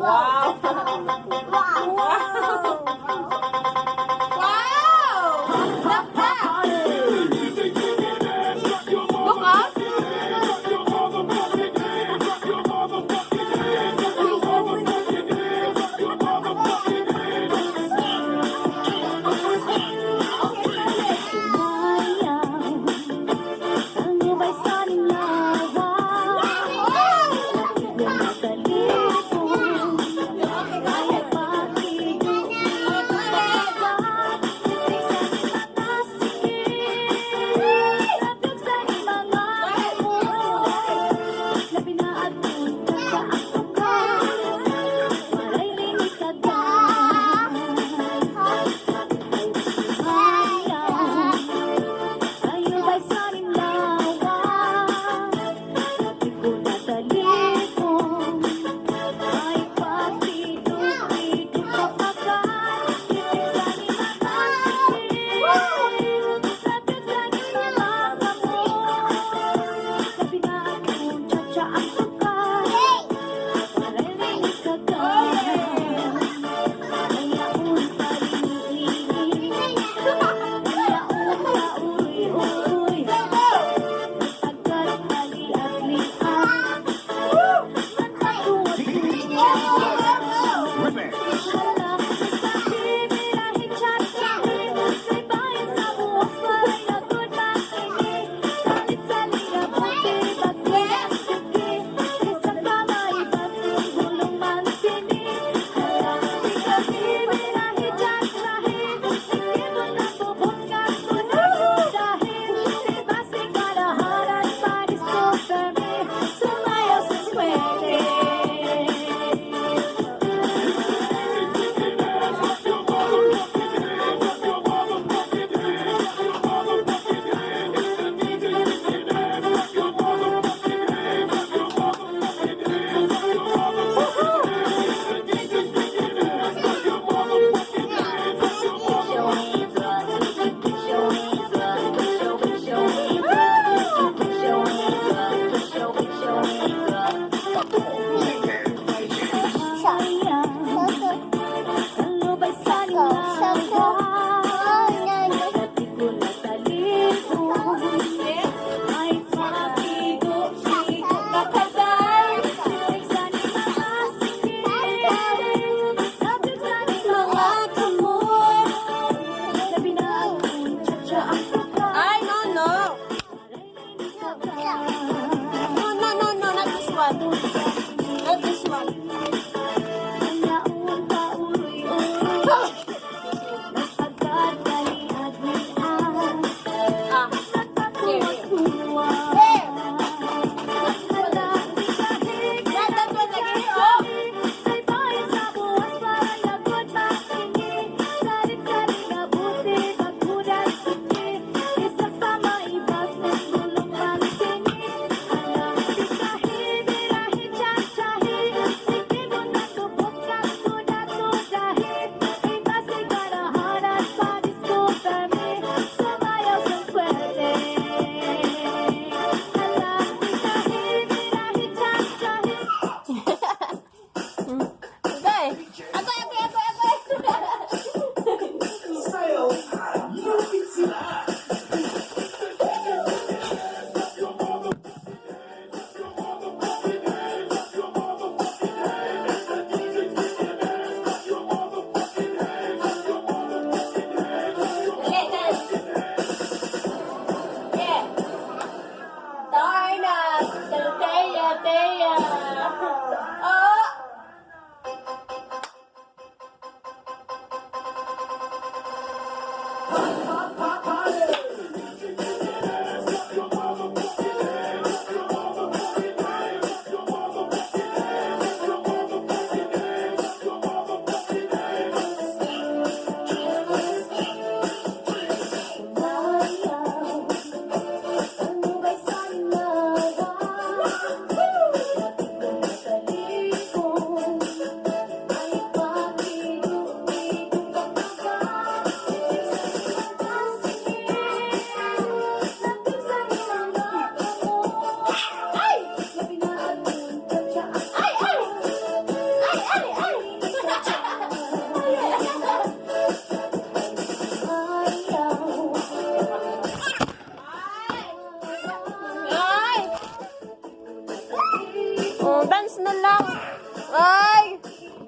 Wow!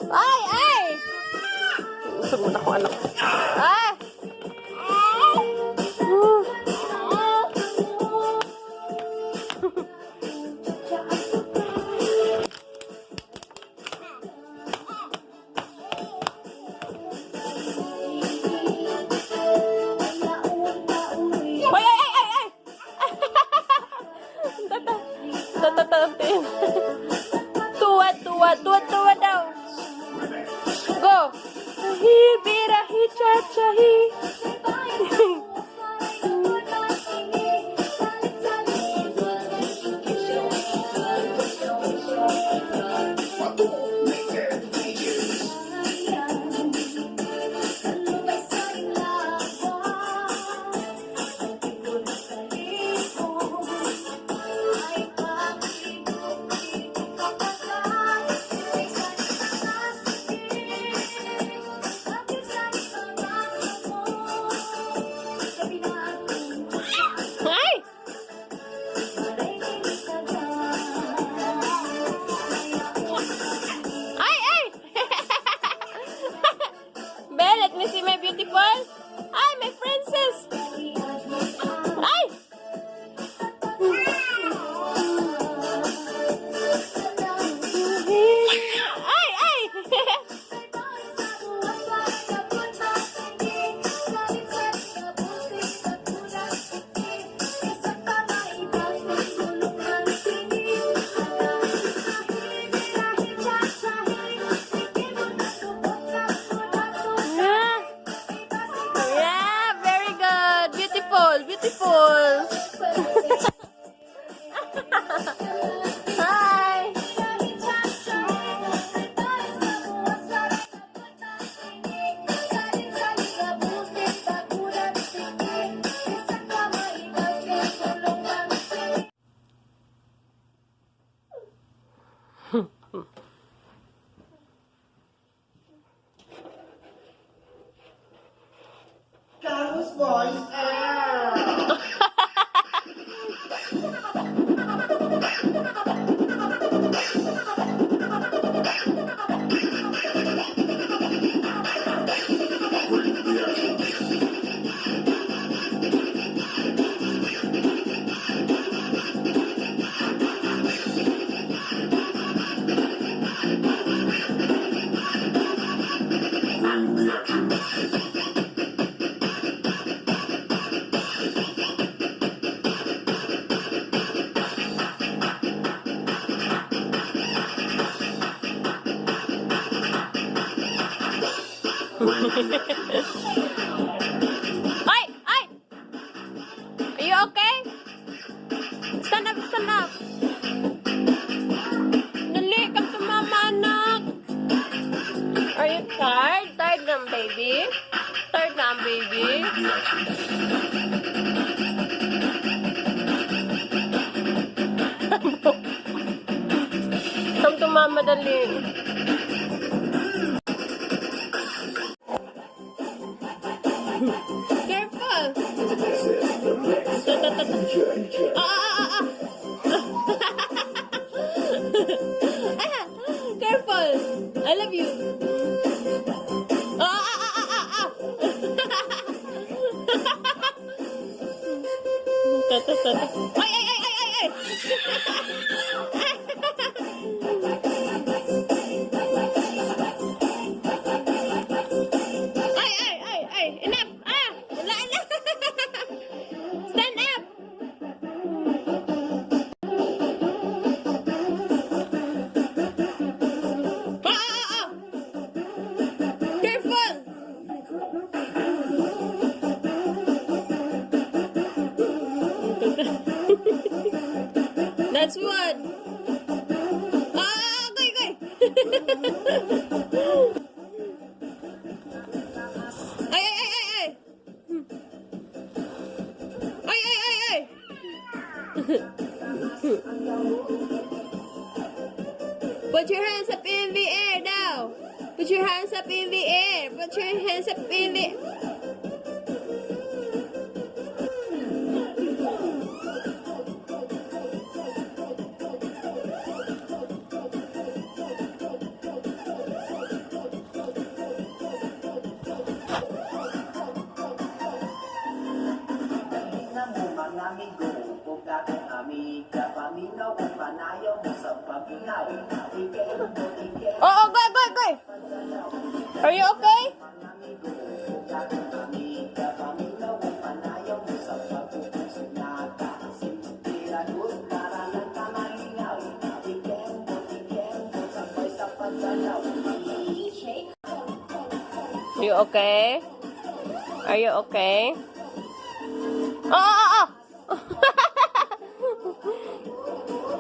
Ay! Ay! Usap mo na ko, anak. Ay! Tatatantin. Tuwa daw. Go. Hi, birahi, chachahi. Let me see my beautiful. Ay, my princess. Ay. Ay, ay. Beautiful. Hi. Carlos boys. Ay! Ay! Are you okay? Stand up, stand up. Dali, come to mama, anak. Are you tired? Tired na, baby? Tired na, baby? Come to mama, dali. Careful! Careful! I love you! Ay, ay, ay, ay, ay, ay! Enough! Wala na! Stand up! Careful! That's what. Okay. Ay. Put your hands up in the air now. Put your hands up in the air. Put your hands up in the Oh, go, go, go. Are you okay? You okay? Are you okay? Oh, oh,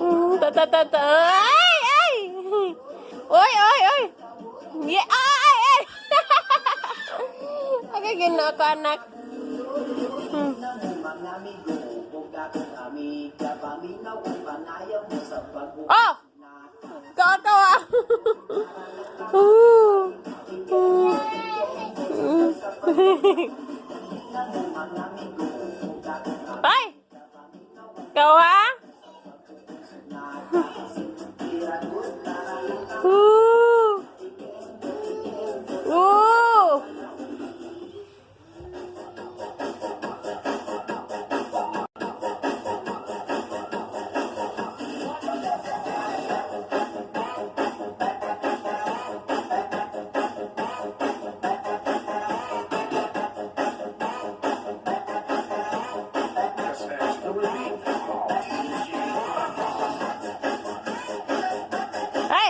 oh. Ta ta ta ta. Ay, ay. Oy, oy, oy. Yeah, ay, ay. Agay gina ko anak. Oh! Kawa-kawa. Ay! Kawa? Ay!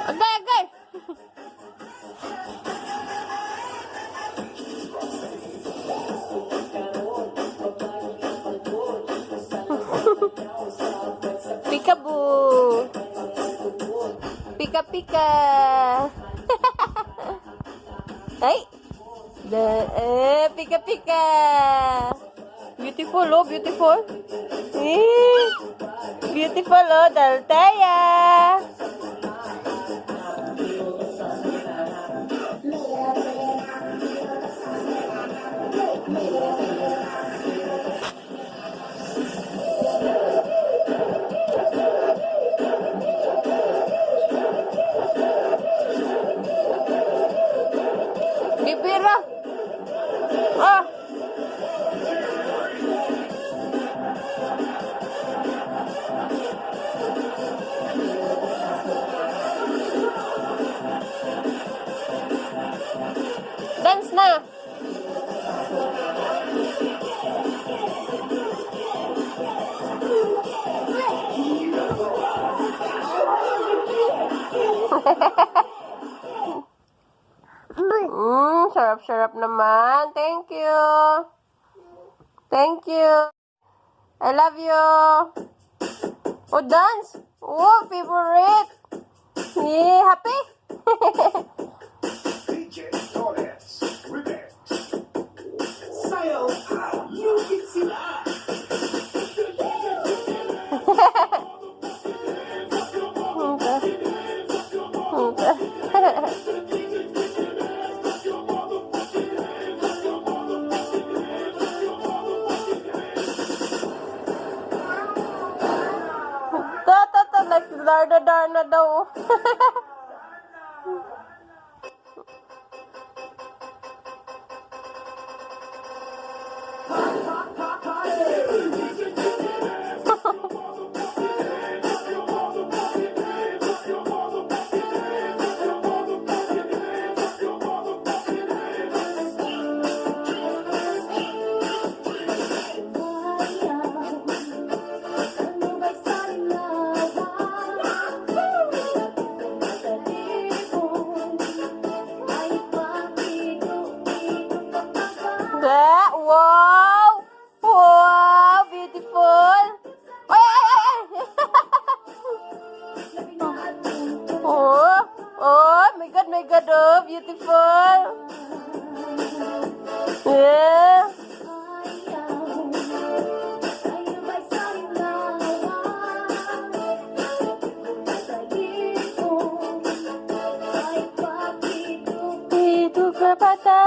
Agay, agay! Peekaboo! Pika-pika! Ay! Pika-pika! Beautiful, oh, beautiful. Beautiful, oh, Daltaya. Bibira. Ah. Dance na. Sarap-sarap naman. Thank you. Thank you. I love you. Oh, dance. Oh, favorite. Yeah, happy? Darna daw. Wow! Wow! Beautiful! Ay, ay, ay, ay! Oh! Oh! My God, oh! Beautiful! Yeah! Itu berbata.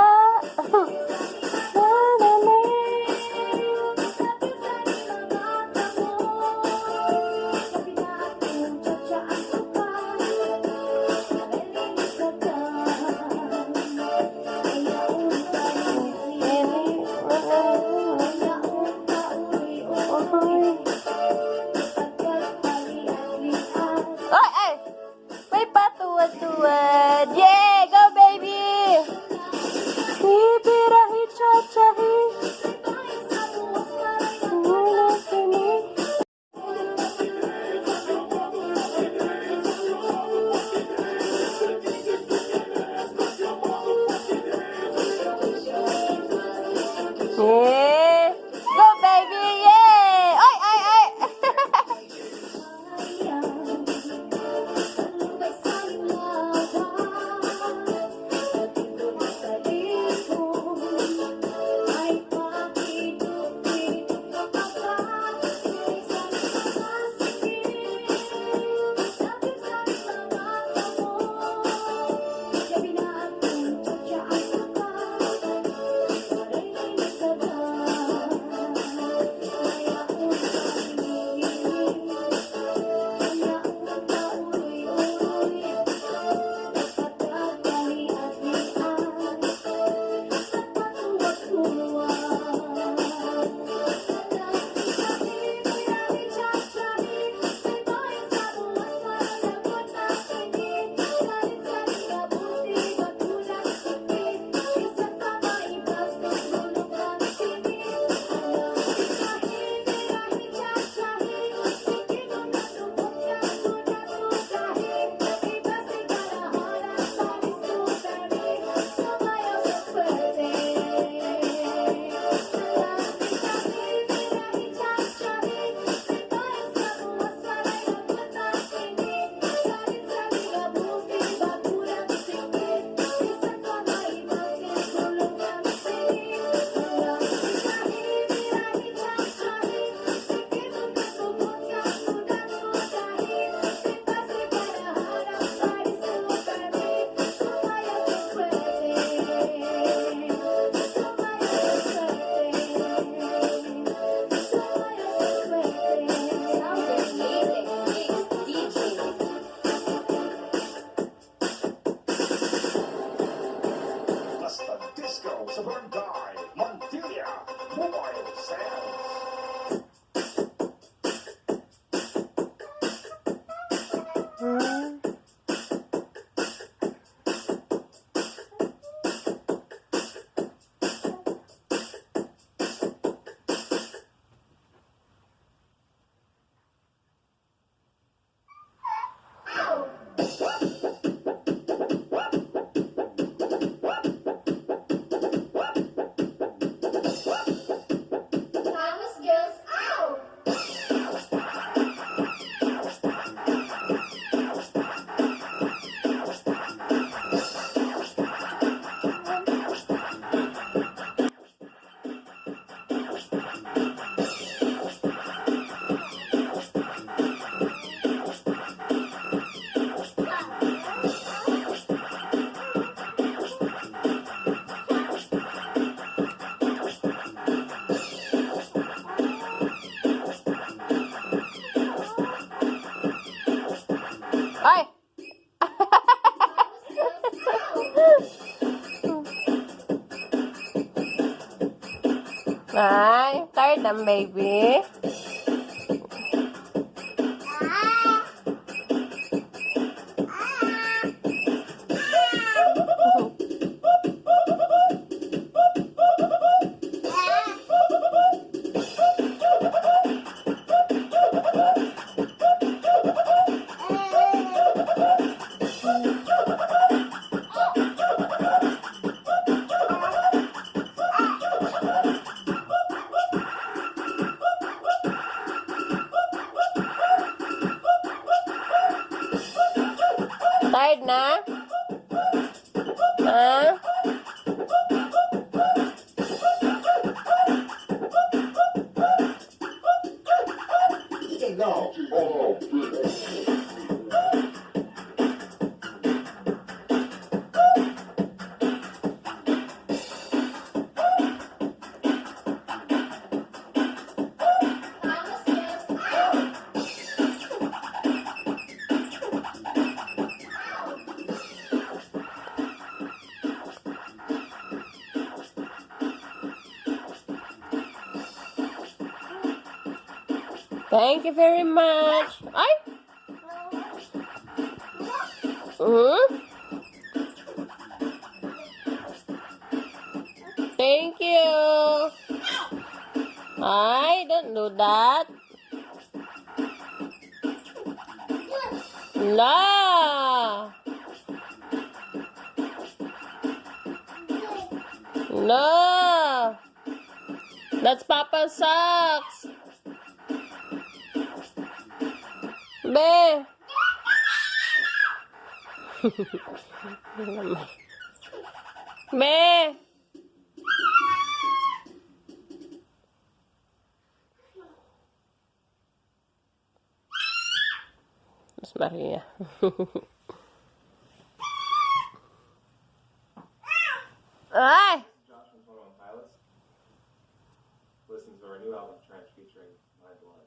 ng baby. Tired na? Ha? Thank you very much. Ay! Thank you. Ay, don't do that. La. No. That's Papa's socks. Be. Be. Mas Maria. Ay! Listens to our new album, Trench, featuring My Blood.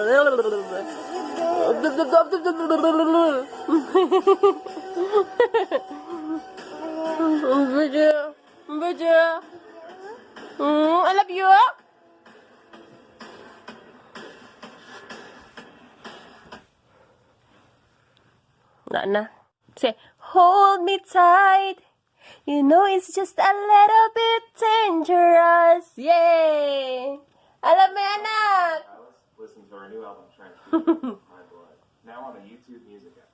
I love you. Na. Say, hold me tight. You know it's just a little bit dangerous. Yay! Alam mo, anak! Alice listens to our new album, Transfusion, My Blood. Now on the YouTube Music app.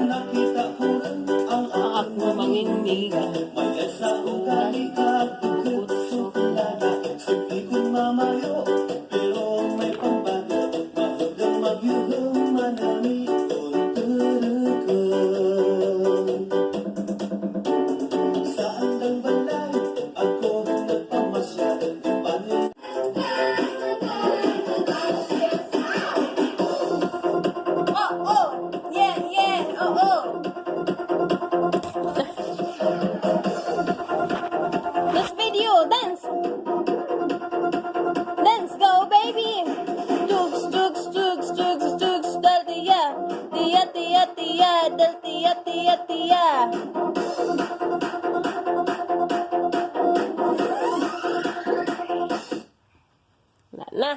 Nakita ko rin ang Ako mamingniga. maya sa ugali at bukod suklada. Simple kong mamayo, pero may pambato. Mahugang magyuhong manami, tururukong. Sa andang balay, ako nagpamasya. Panin Oh! Yeah! Oh! Let's video! Dance! Dance! Go, baby! Tugs! Dal tia! Dal tia! Na.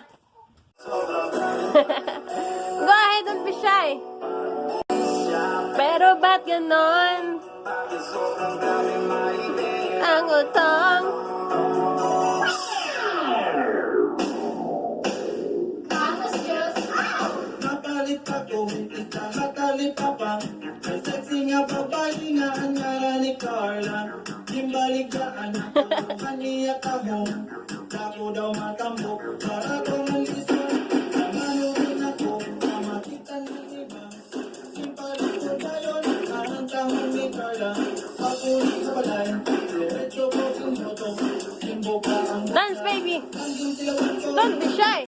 Go ahead, don't be shy. Pero ba't ganon? Ang utang. Kapalit ako, ikahatalip pa pa. May sexy nga babae nga ang ngara ni Carla. Gimbaligaan ako, kaniya ka mo. Dako daw matambok, para ko malisman. Namanuhin ako, mamakitan ng iba. Simpalik ko dayon, anang tahon ni Carla. Papuli sa balay, diretso ko sinboto. Simbo ka ang Dance, baby. hanggang sila ko. Don't be shy.